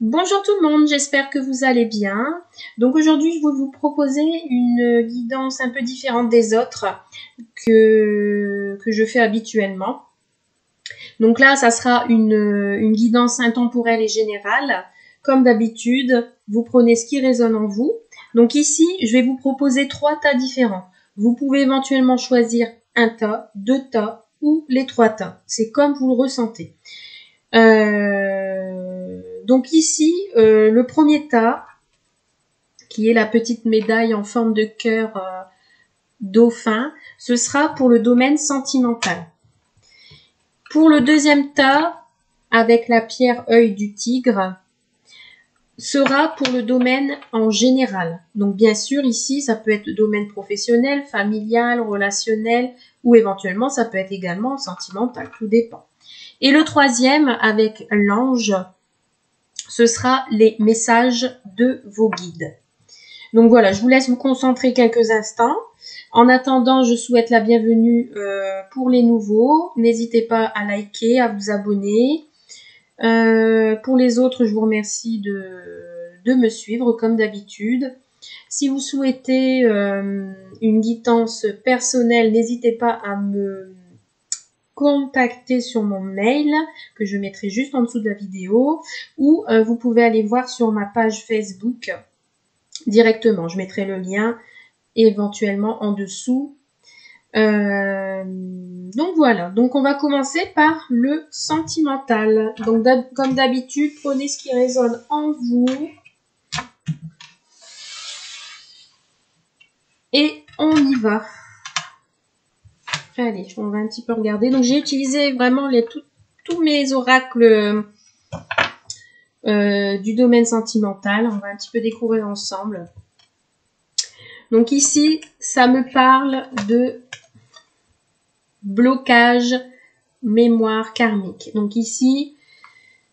Bonjour tout le monde, j'espère que vous allez bien. Donc aujourd'hui, je vais vous proposer une guidance un peu différente des autres que je fais habituellement. Donc là, ça sera une guidance intemporelle et générale. Comme d'habitude, vous prenez ce qui résonne en vous. Donc ici, je vais vous proposer 3 tas différents. Vous pouvez éventuellement choisir un tas, 2 tas ou les 3 tas. C'est comme vous le ressentez. Donc ici, le premier tas, qui est la petite médaille en forme de cœur dauphin, ce sera pour le domaine sentimental. Pour le deuxième tas, avec la pierre œil du tigre, sera pour le domaine en général. Donc bien sûr, ici, ça peut être domaine professionnel, familial, relationnel, ou éventuellement, ça peut être également sentimental, tout dépend. Et le troisième, avec l'ange, ce sera les messages de vos guides. Donc voilà, je vous laisse vous concentrer quelques instants. En attendant, je souhaite la bienvenue pour les nouveaux. N'hésitez pas à liker, à vous abonner. Pour les autres, je vous remercie de me suivre comme d'habitude. Si vous souhaitez une guidance personnelle, n'hésitez pas à me contacter sur mon mail que je mettrai juste en dessous de la vidéo, ou vous pouvez aller voir sur ma page Facebook directement. Je mettrai le lien éventuellement en dessous. Donc voilà, donc on va commencer par le sentimental. Donc comme d'habitude, prenez ce qui résonne en vous et on y va. Allez, on va un petit peu regarder. Donc j'ai utilisé vraiment tous mes oracles du domaine sentimental. On va un petit peu découvrir ensemble. Donc ici, ça me parle de blocage mémoire karmique. Donc ici,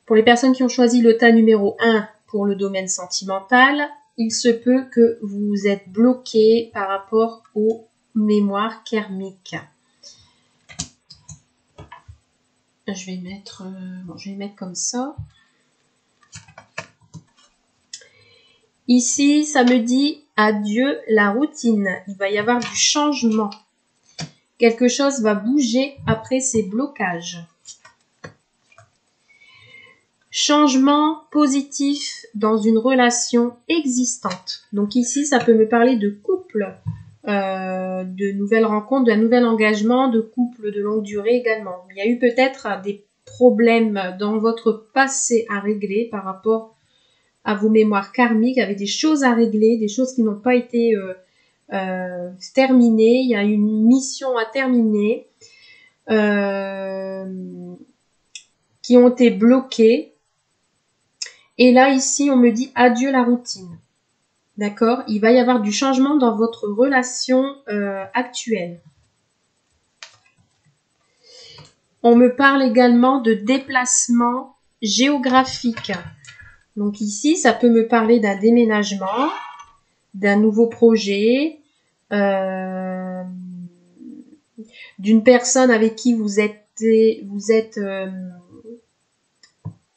pour les personnes qui ont choisi le tas numéro 1 pour le domaine sentimental, il se peut que vous êtes bloqué par rapport aux mémoires karmiques. Je vais mettre comme ça. Ici, ça me dit adieu la routine. Il va y avoir du changement. Quelque chose va bouger après ces blocages. Changement positif dans une relation existante. Donc ici, ça peut me parler de couple, de nouvelles rencontres, d'un nouvel engagement, de couple de longue durée également. Il y a eu peut-être des problèmes dans votre passé à régler par rapport à vos mémoires karmiques, avec des choses à régler, des choses qui n'ont pas été terminées. Il y a une mission à terminer qui ont été bloquées. Et là, ici, on me dit adieu la routine. D'accord? Il va y avoir du changement dans votre relation actuelle. On me parle également de déplacement géographique. Donc ici, ça peut me parler d'un déménagement, d'un nouveau projet, d'une personne avec qui vous êtes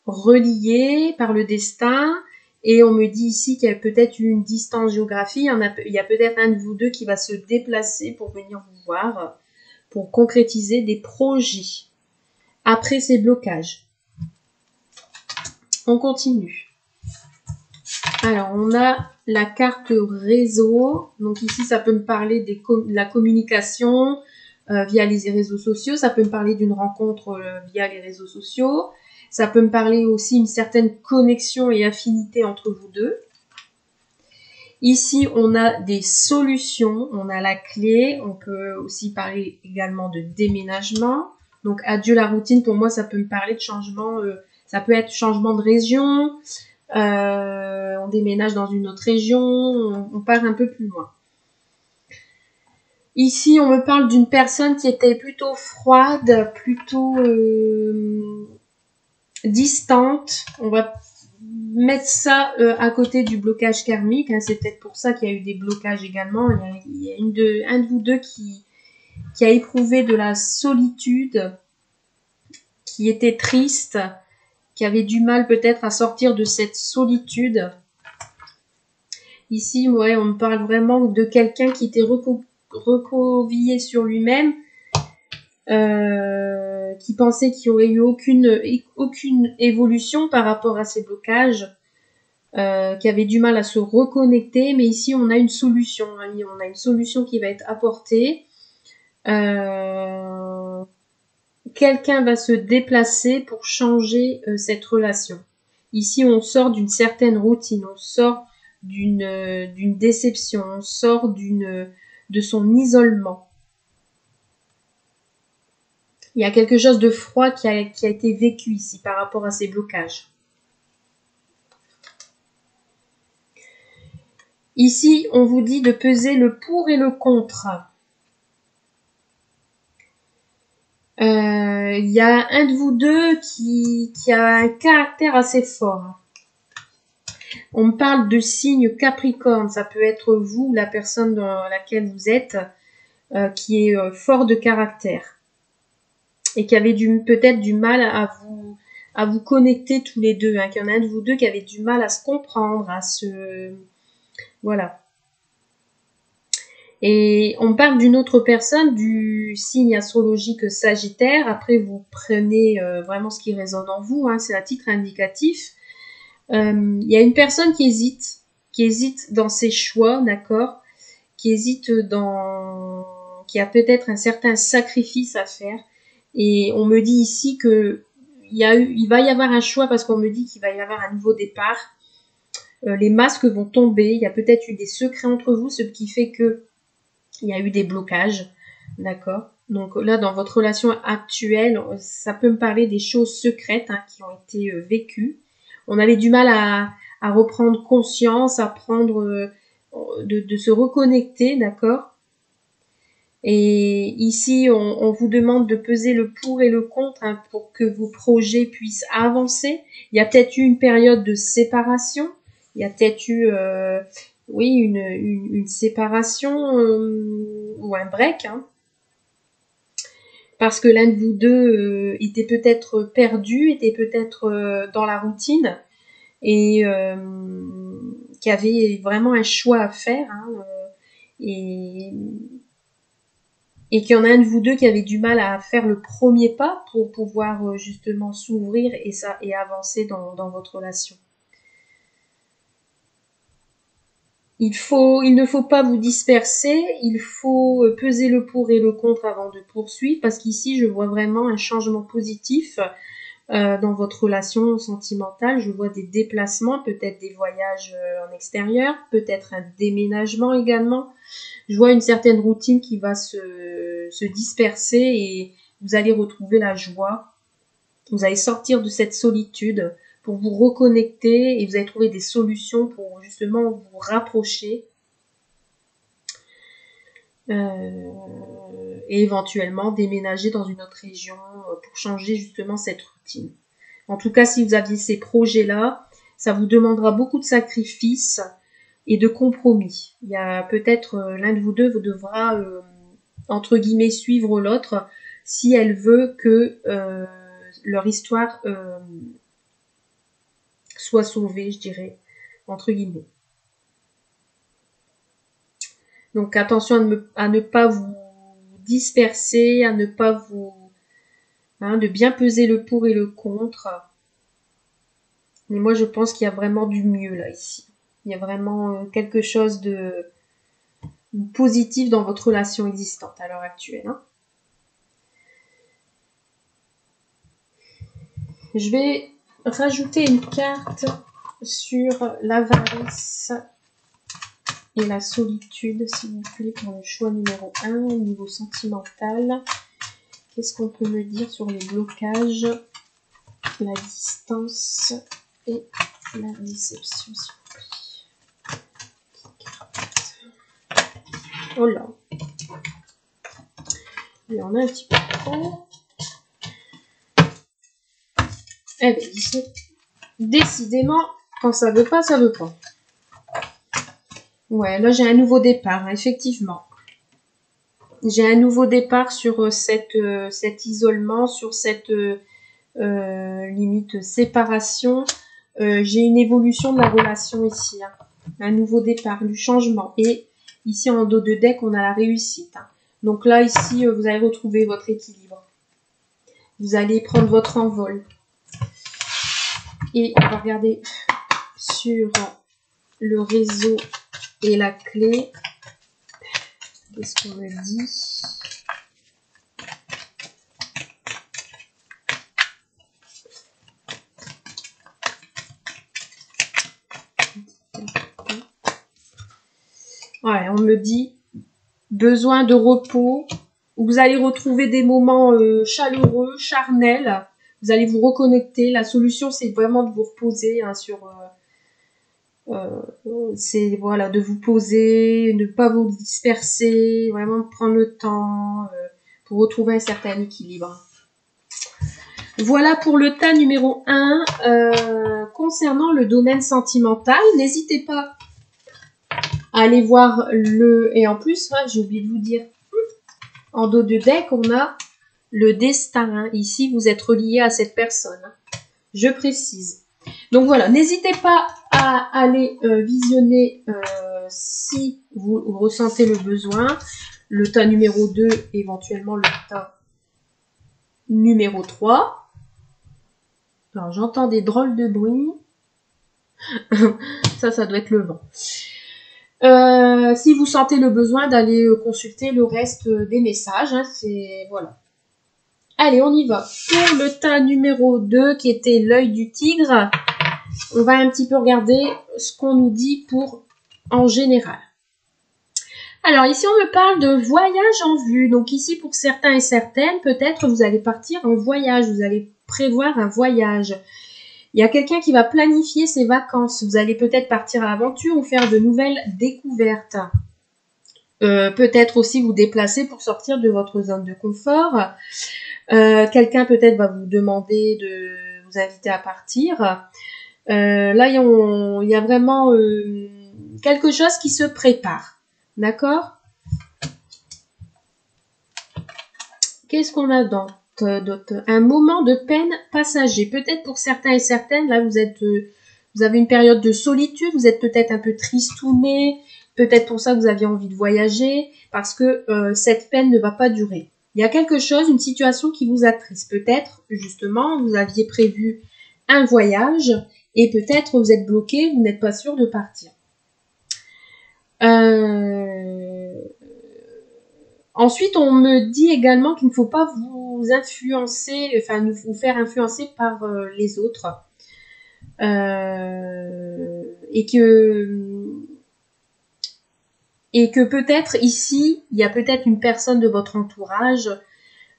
relié par le destin. Et on me dit ici qu'il y a peut-être une distance géographique. Il y a peut-être un de vous deux qui va se déplacer pour venir vous voir, pour concrétiser des projets après ces blocages. On continue. Alors, on a la carte réseau. Donc ici, ça peut me parler de la communication via les réseaux sociaux. Ça peut me parler d'une rencontre via les réseaux sociaux. Ça peut me parler aussi d'une certaine connexion et affinité entre vous deux. Ici, on a des solutions. On a la clé. On peut aussi parler également de déménagement. Donc, adieu la routine. Pour moi, ça peut me parler de changement. Ça peut être changement de région. On déménage dans une autre région, on part un peu plus loin. Ici, on me parle d'une personne qui était plutôt froide, plutôt distante. On va mettre ça à côté du blocage karmique. Hein. C'est peut-être pour ça qu'il y a eu des blocages également. Il y a un de vous deux qui a éprouvé de la solitude, qui était triste qui avait du mal peut-être à sortir de cette solitude. Ici, ouais, on me parle vraiment de quelqu'un qui était recroquevillé sur lui-même, qui pensait qu'il n'y aurait eu aucune évolution par rapport à ces blocages, qui avait du mal à se reconnecter, mais ici on a une solution, hein, on a une solution qui va être apportée. Quelqu'un va se déplacer pour changer cette relation. Ici on sort d'une certaine routine, on sort d'une déception, on sort de son isolement. Il y a quelque chose de froid qui a été vécu ici par rapport à ces blocages. Ici, on vous dit de peser le pour et le contre. Il y a un de vous deux qui a un caractère assez fort. On me parle de signe Capricorne, ça peut être vous, la personne dans laquelle vous êtes, qui est fort de caractère et qui avait peut-être du mal à vous connecter tous les deux, hein, qu'il y en a un de vous deux qui avait du mal à se comprendre, voilà. Et on parle d'une autre personne du signe astrologique Sagittaire. Après, vous prenez vraiment ce qui résonne en vous, hein, c'est à titre indicatif. Il y a une personne qui hésite dans ses choix, d'accord, qui a peut-être un certain sacrifice à faire. Et on me dit ici que il va y avoir un choix parce qu'on me dit qu'il va y avoir un nouveau départ. Les masques vont tomber. Il y a peut-être eu des secrets entre vous, ce qui fait que il y a eu des blocages, d'accord. Donc là, dans votre relation actuelle, ça peut me parler des choses secrètes, hein, qui ont été vécues. On avait du mal à reprendre conscience, à prendre, de se reconnecter, d'accord. Et ici, on vous demande de peser le pour et le contre, hein, pour que vos projets puissent avancer. Il y a peut-être eu une période de séparation. Il y a peut-être eu, oui, une séparation ou un break, hein, parce que l'un de vous deux était peut-être perdu, était peut-être dans la routine et qui avait vraiment un choix à faire, hein, et qu'il y en a un de vous deux qui avait du mal à faire le premier pas pour pouvoir justement s'ouvrir et avancer dans votre relation. Il ne faut pas vous disperser, il faut peser le pour et le contre avant de poursuivre, parce qu'ici, je vois vraiment un changement positif dans votre relation sentimentale. Je vois des déplacements, peut-être des voyages en extérieur, peut-être un déménagement également. Je vois une certaine routine qui va se disperser et vous allez retrouver la joie. Vous allez sortir de cette solitude pour vous reconnecter et vous allez trouver des solutions pour justement vous rapprocher et éventuellement déménager dans une autre région pour changer justement cette routine. En tout cas, si vous aviez ces projets-là, ça vous demandera beaucoup de sacrifices et de compromis. Il y a peut-être l'un de vous deux devra entre guillemets suivre l'autre si elle veut que leur histoire soit sauvée, je dirais, entre guillemets. Donc attention à ne pas vous disperser, à ne pas de bien peser le pour et le contre. Mais moi je pense qu'il y a vraiment du mieux là ici. Il y a vraiment quelque chose de positif dans votre relation existante à l'heure actuelle, hein. Je vais rajouter une carte sur l'avarice et la solitude, s'il vous plaît, pour le choix numéro 1, au niveau sentimental. Qu'est-ce qu'on peut me dire sur les blocages, la distance et la déception, s'il vous plaît. Oh là. Il y en a un petit peu trop. Eh bien, décidément, quand ça veut pas, ça veut pas. Ouais, là j'ai un nouveau départ, effectivement. J'ai un nouveau départ sur cet isolement, sur cette limite séparation. J'ai une évolution de la relation ici, hein. Un nouveau départ, du changement. Et ici en dos de deck, on a la réussite, hein. Donc là, ici, vous allez retrouver votre équilibre. Vous allez prendre votre envol. Et on va regarder sur le réseau et la clé. Qu'est-ce qu'on me dit? Ouais, on me dit besoin de repos. Vous allez retrouver des moments chaleureux, charnels. Vous allez vous reconnecter. La solution, c'est vraiment de vous reposer, hein, sur... c'est voilà, de vous poser, ne pas vous disperser, vraiment prendre le temps pour retrouver un certain équilibre. Voilà pour le tas numéro 1. Concernant le domaine sentimental, n'hésitez pas à aller voir le... Et en plus, ouais, j'ai oublié de vous dire, en dos de deck, on a le destin, hein. Ici, vous êtes relié à cette personne, hein. Je précise. Donc voilà, n'hésitez pas à aller visionner si vous ressentez le besoin. Le tas numéro 2, éventuellement le tas numéro 3. Alors j'entends des drôles de bruit. ça doit être le vent. Si vous sentez le besoin d'aller consulter le reste des messages, hein, c'est... Voilà. Allez, on y va. Pour le tas numéro 2, qui était l'œil du tigre, on va un petit peu regarder ce qu'on nous dit pour en général. Alors ici, on me parle de voyage en vue. Donc ici, pour certains et certaines, peut-être vous allez partir en voyage. Vous allez prévoir un voyage. Il y a quelqu'un qui va planifier ses vacances. Vous allez peut-être partir à l'aventure ou faire de nouvelles découvertes. Peut-être aussi vous déplacer pour sortir de votre zone de confort. Quelqu'un peut-être va vous demander de vous inviter à partir. Là, il y a vraiment quelque chose qui se prépare. D'accord? Qu'est-ce qu'on a d'autre? Un moment de peine passager. Peut-être pour certains et certaines, là, vous avez une période de solitude, vous êtes peut-être un peu tristouné, peut-être pour ça que vous aviez envie de voyager, parce que cette peine ne va pas durer. Il y a quelque chose, une situation qui vous attriste. Peut-être, justement, vous aviez prévu un voyage et peut-être vous êtes bloqué, vous n'êtes pas sûr de partir. Ensuite, on me dit également qu'il ne faut pas vous influencer, enfin vous faire influencer par les autres. Et que peut-être ici, il y a peut-être une personne de votre entourage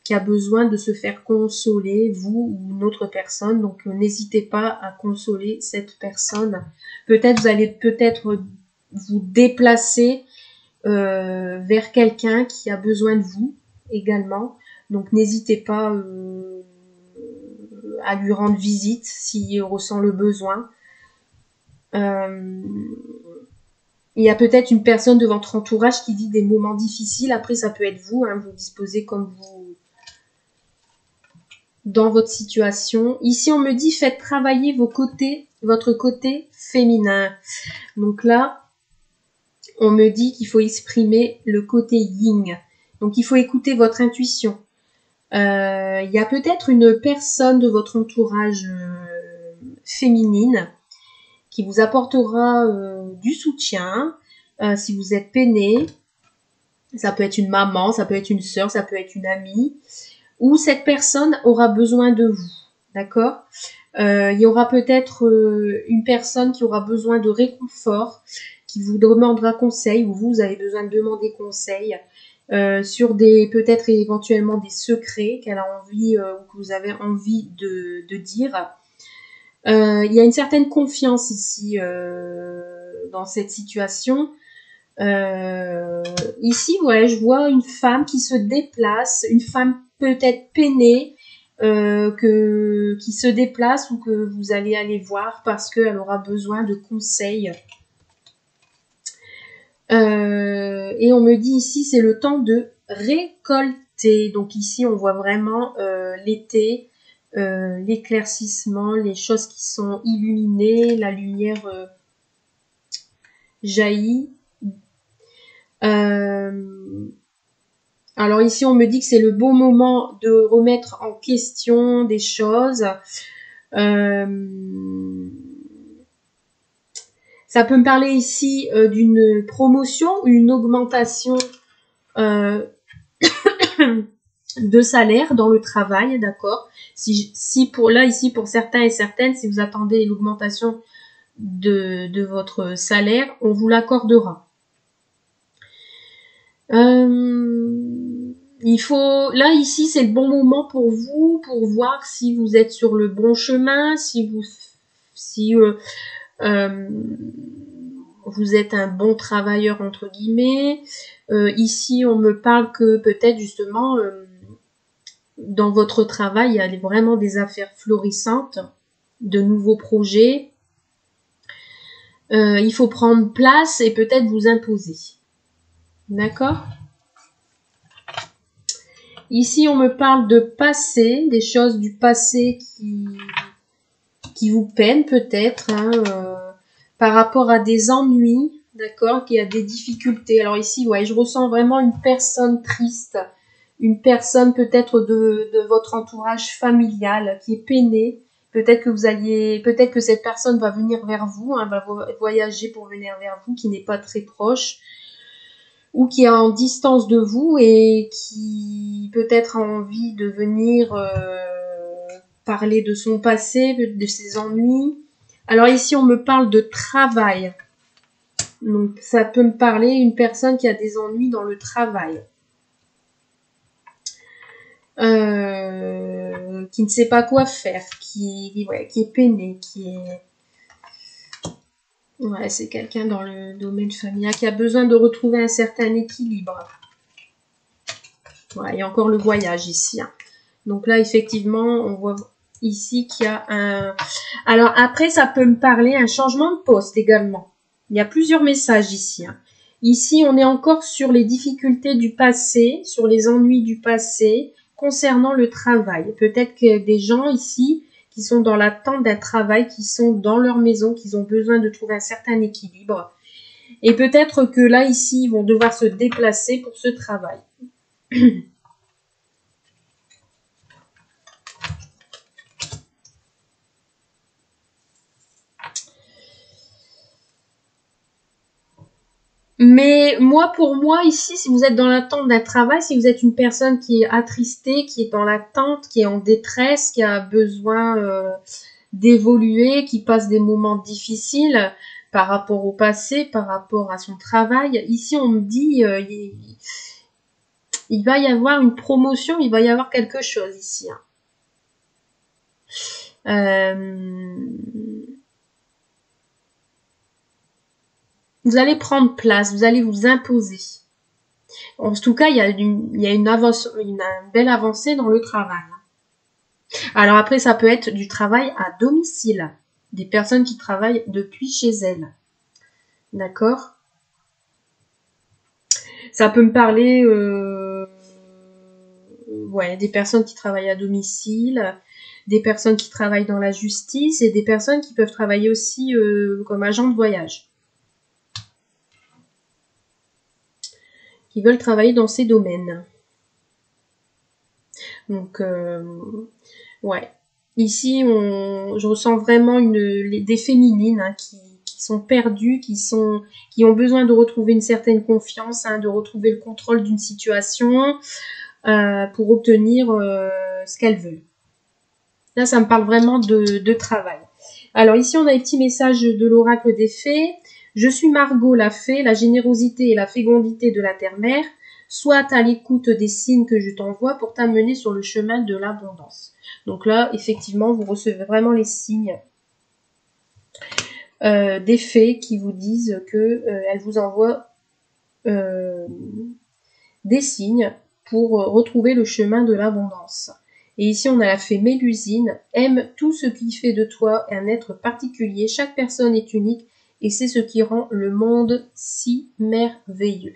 qui a besoin de se faire consoler, vous ou une autre personne. Donc, n'hésitez pas à consoler cette personne. Peut-être vous allez vous déplacer vers quelqu'un qui a besoin de vous également. Donc, n'hésitez pas à lui rendre visite s'il ressent le besoin. Il y a peut-être une personne de votre entourage qui vit des moments difficiles. Après, ça peut être vous, hein, vous disposez comme vous dans votre situation. Ici, on me dit, faites travailler votre côté féminin. Donc là, on me dit qu'il faut exprimer le côté yin. Donc, il faut écouter votre intuition. Il y a peut-être une personne de votre entourage féminine qui vous apportera du soutien si vous êtes peiné. Ça peut être une maman, ça peut être une sœur, ça peut être une amie. Où cette personne aura besoin de vous, d'accord? Il y aura peut-être une personne qui aura besoin de réconfort, qui vous demandera conseil, ou vous avez besoin de demander conseil sur peut-être éventuellement des secrets qu'elle a envie ou que vous avez envie de dire. Il y a une certaine confiance ici dans cette situation. Ici, ouais, je vois une femme qui se déplace, une femme peut-être peinée, qui se déplace ou que vous allez aller voir parce qu'elle aura besoin de conseils. Et on me dit ici, c'est le temps de récolter. Donc ici, on voit vraiment l'été, l'éclaircissement, les choses qui sont illuminées, la lumière jaillit. Alors ici, on me dit que c'est le bon moment de remettre en question des choses. Ça peut me parler ici d'une promotion ou une augmentation de salaire dans le travail, d'accord. Si pour là, ici, pour certains et certaines, si vous attendez l'augmentation de votre salaire, on vous l'accordera. Il faut, là, ici, c'est le bon moment pour vous, pour voir si vous êtes sur le bon chemin, si vous êtes un bon travailleur, entre guillemets. Ici, on me parle que peut-être, justement, dans votre travail, il y a vraiment des affaires florissantes, de nouveaux projets. Il faut prendre place et peut-être vous imposer. D'accord ? Ici, on me parle de passé, des choses du passé qui vous peinent peut-être, hein, par rapport à des ennuis, d'accord, qui a des difficultés. Alors ici, ouais, je ressens vraiment une personne triste, une personne peut-être de votre entourage familial qui est peinée. Peut-être que cette personne va venir vers vous, hein, va voyager pour venir vers vous, qui n'est pas très proche, ou qui est en distance de vous et qui peut-être a envie de venir parler de son passé, de ses ennuis. Alors ici, on me parle de travail. Donc, ça peut me parler une personne qui a des ennuis dans le travail. Qui ne sait pas quoi faire, qui est peiné, Ouais, c'est quelqu'un dans le domaine familial qui a besoin de retrouver un certain équilibre. Ouais, il y a encore le voyage ici. Hein. Donc là, effectivement, on voit ici qu'il y a un... Alors après, ça peut me parler un changement de poste également. Il y a plusieurs messages ici. Hein. Ici, on est encore sur les difficultés du passé, sur les ennuis du passé concernant le travail. Peut-être que des gens ici qui sont dans l'attente d'un travail, qui sont dans leur maison, qui ont besoin de trouver un certain équilibre. Et peut-être que là, ici, ils vont devoir se déplacer pour ce travail. Mais pour moi, ici, si vous êtes dans l'attente d'un travail, si vous êtes une personne qui est attristée, qui est dans l'attente, qui est en détresse, qui a besoin d'évoluer, qui passe des moments difficiles par rapport au passé, par rapport à son travail, ici, on me dit, il va y avoir une promotion, il va y avoir quelque chose ici. Hein. Vous allez prendre place, vous allez vous imposer. En tout cas, il y a une belle avancée dans le travail. Alors après, ça peut être du travail à domicile. Des personnes qui travaillent depuis chez elles. D'accord ? Ça peut me parler des personnes qui travaillent à domicile, des personnes qui travaillent dans la justice et des personnes qui peuvent travailler aussi comme agents de voyage. Qui veulent travailler dans ces domaines. Donc, ouais. Ici, je ressens vraiment des féminines hein, qui sont perdues, qui ont besoin de retrouver une certaine confiance, hein, de retrouver le contrôle d'une situation pour obtenir ce qu'elles veulent. Là, ça me parle vraiment de travail. Alors ici, on a un petit message de l'oracle des fées. Je suis Margot la fée, la générosité et la fécondité de la terre-mère. Sois à l'écoute des signes que je t'envoie pour t'amener sur le chemin de l'abondance. Donc là, effectivement, vous recevez vraiment les signes des fées qui vous disent qu'elles vous envoient des signes pour retrouver le chemin de l'abondance. Et ici, on a la fée Mélusine. Aime tout ce qui fait de toi un être particulier. Chaque personne est unique et c'est ce qui rend le monde si merveilleux.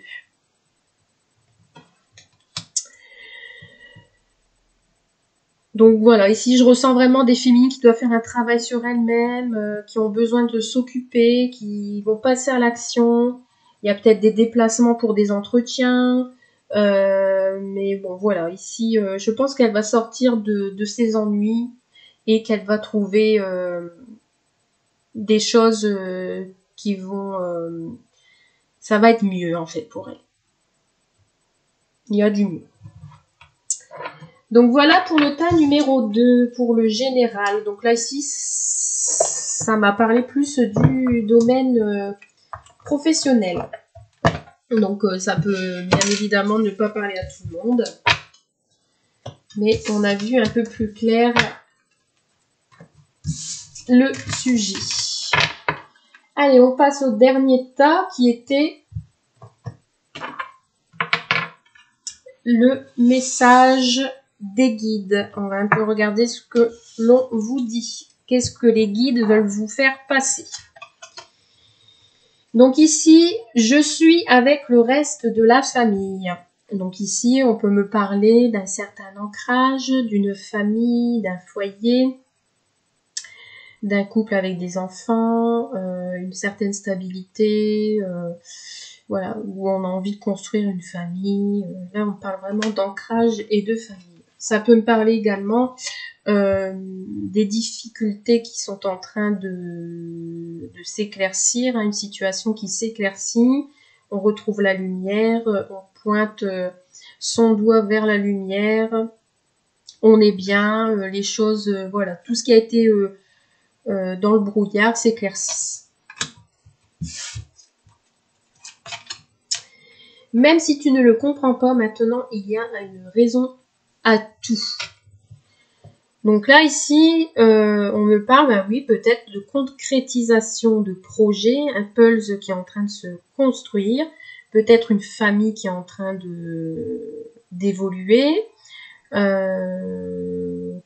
Donc voilà, ici je ressens vraiment des féminines qui doivent faire un travail sur elles-mêmes, qui ont besoin de s'occuper, qui vont passer à l'action. Il y a peut-être des déplacements pour des entretiens. Mais bon voilà, ici je pense qu'elle va sortir de ses ennuis et qu'elle va trouver des choses qui vont... ça va être mieux en fait pour elle. Il y a du mieux. Donc voilà pour le tas numéro 2, pour le général. Donc là ici, ça m'a parlé plus du domaine professionnel. Donc ça peut bien évidemment ne pas parler à tout le monde. Mais on a vu un peu plus clair le sujet. Allez, on passe au dernier tas qui était le message des guides. On va un peu regarder ce que l'on vous dit. Qu'est-ce que les guides veulent vous faire passer? Donc ici, je suis avec le reste de la famille. Donc ici, on peut me parler d'un certain ancrage, d'une famille, d'un foyer, d'un couple avec des enfants, une certaine stabilité, voilà, où on a envie de construire une famille. Là, on parle vraiment d'ancrage et de famille. Ça peut me parler également des difficultés qui sont en train de s'éclaircir, hein, une situation qui s'éclaircit. On retrouve la lumière, on pointe son doigt vers la lumière. On est bien, les choses, voilà, tout ce qui a été dans le brouillard s'éclaircit. Même si tu ne le comprends pas maintenant, il y a une raison à tout. Donc là, ici, on me parle, bah oui, peut-être de concrétisation de projet, un pulse qui est en train de se construire, peut-être une famille qui est en train d'évoluer.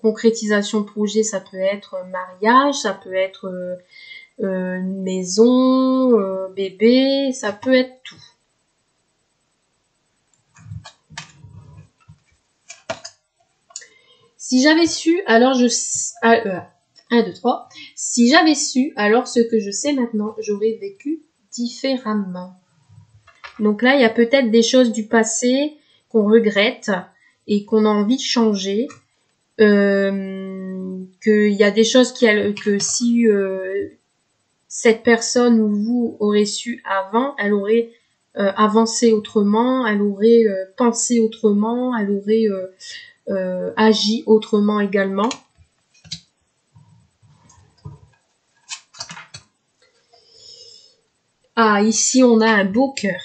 Concrétisation de projet, ça peut être mariage, ça peut être une maison, bébé, ça peut être tout. Si j'avais su, alors 1, 2, 3. Si j'avais su, alors ce que je sais maintenant, j'aurais vécu différemment. Donc là, il y a peut-être des choses du passé qu'on regrette et qu'on a envie de changer. Qu'il y a des choses que si cette personne ou vous aurez su avant, elle aurait avancé autrement, elle aurait pensé autrement, elle aurait agi autrement également. Ah, ici on a un beau cœur.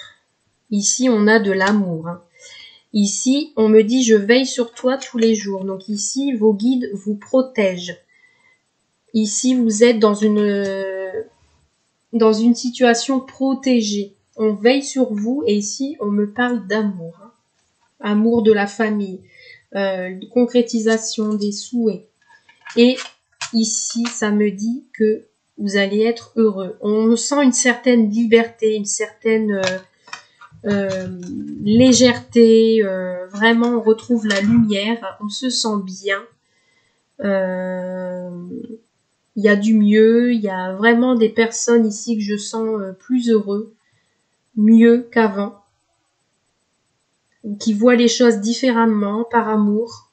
Ici on a de l'amour. Hein. Ici on me dit je veille sur toi tous les jours. Donc ici vos guides vous protègent. Ici vous êtes dans une situation protégée. On veille sur vous et ici on me parle d'amour. Hein. Amour de la famille. Concrétisation des souhaits. Et ici, ça me dit que vous allez être heureux. On sent une certaine liberté, une certaine légèreté. Vraiment, on retrouve la lumière. On se sent bien. Il y a du mieux. Il y a vraiment des personnes ici que je sens plus heureux, mieux qu'avant, qui voient les choses différemment, par amour.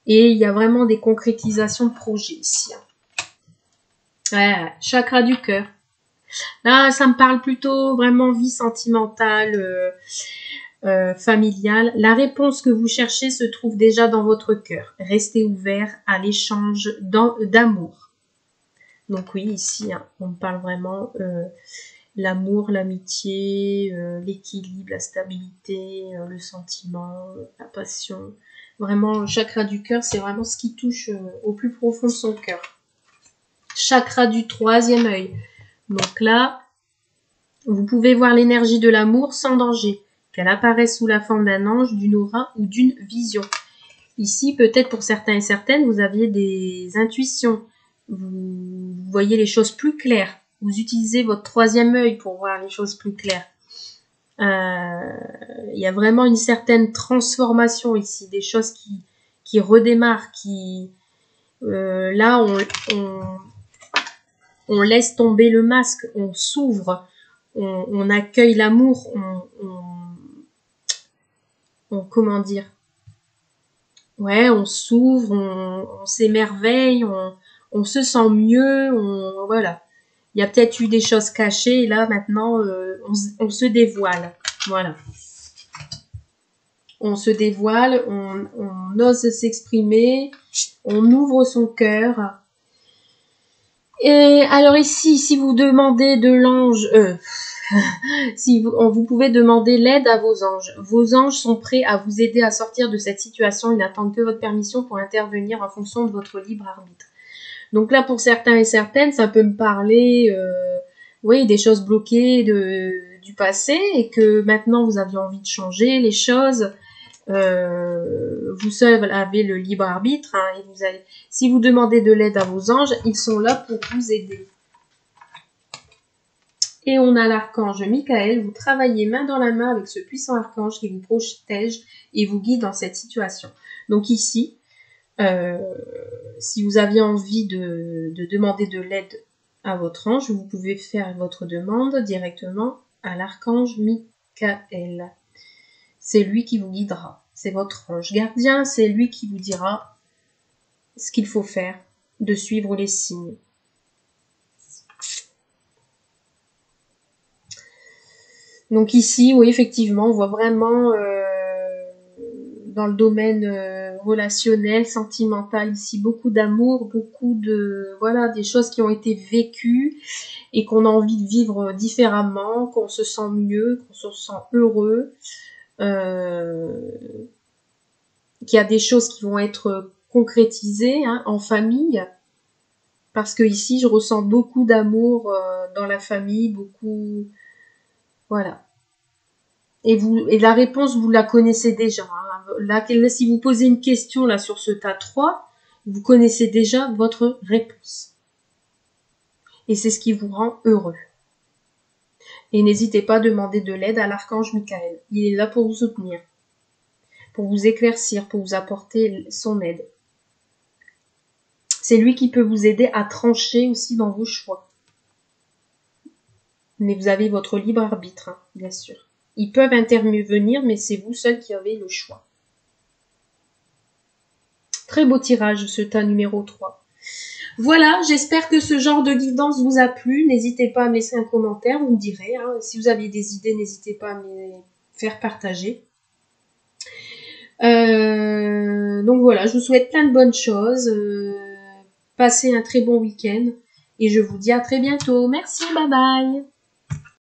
Et il y a vraiment des concrétisations de projets ici. Ouais, chakra du cœur. Là, ça me parle plutôt vraiment vie sentimentale, familiale. La réponse que vous cherchez se trouve déjà dans votre cœur. Restez ouvert à l'échange d'amour. Donc oui, ici, hein, on me parle vraiment l'amour, l'amitié, l'équilibre, la stabilité, le sentiment, la passion. Vraiment, le chakra du cœur, c'est vraiment ce qui touche au plus profond de son cœur. Chakra du 3e œil. Donc là, vous pouvez voir l'énergie de l'amour sans danger, qu'elle apparaisse sous la forme d'un ange, d'une aura ou d'une vision. Ici, peut-être pour certains et certaines, vous aviez des intuitions. Vous voyez les choses plus claires. Vous utilisez votre 3e œil pour voir les choses plus claires. Il y a vraiment une certaine transformation ici, des choses qui redémarrent, qui Là, on laisse tomber le masque, on s'ouvre, on accueille l'amour, comment dire, ouais, on s'ouvre, on s'émerveille, on se sent mieux, voilà. Il y a peut-être eu des choses cachées, et là, maintenant, on se dévoile. Voilà. On se dévoile, on ose s'exprimer, on ouvre son cœur. Et alors ici, si vous demandez de l'ange, vous pouvez demander l'aide à vos anges. Vos anges sont prêts à vous aider à sortir de cette situation. Ils n'attendent que votre permission pour intervenir en fonction de votre libre arbitre. Donc là, pour certains et certaines, ça peut me parler, oui, des choses bloquées du passé et que maintenant vous aviez envie de changer les choses. Vous seul avez le libre arbitre, hein, et si vous demandez de l'aide à vos anges, ils sont là pour vous aider. Et on a l'archange Michael. Vous travaillez main dans la main avec ce puissant archange qui vous protège et vous guide dans cette situation. Donc ici, si vous aviez envie de demander de l'aide à votre ange, vous pouvez faire votre demande directement à l'archange Michael. C'est lui qui vous guidera. C'est votre ange gardien, c'est lui qui vous dira ce qu'il faut faire, de suivre les signes. Donc ici, oui, effectivement, on voit vraiment dans le domaine relationnel, sentimental, ici, beaucoup d'amour, beaucoup de, voilà, des choses qui ont été vécues et qu'on a envie de vivre différemment, qu'on se sent mieux, qu'on se sent heureux. Qu'il y a des choses qui vont être concrétisées, hein, en famille, parce que ici je ressens beaucoup d'amour dans la famille, beaucoup, voilà. Et la réponse vous la connaissez déjà, hein. Là, si vous posez une question là sur ce tas 3, vous connaissez déjà votre réponse. Et c'est ce qui vous rend heureux. Et n'hésitez pas à demander de l'aide à l'archange Michael. Il est là pour vous soutenir, pour vous éclaircir, pour vous apporter son aide. C'est lui qui peut vous aider à trancher aussi dans vos choix. Mais vous avez votre libre arbitre, hein, bien sûr. Ils peuvent intervenir, mais c'est vous seul qui avez le choix. Très beau tirage, ce tas numéro 3. Voilà, j'espère que ce genre de guidance vous a plu. N'hésitez pas à me laisser un commentaire, vous me direz. Hein, si vous avez des idées, n'hésitez pas à me les faire partager. Donc voilà, je vous souhaite plein de bonnes choses. Passez un très bon week-end. Et je vous dis à très bientôt. Merci, bye bye.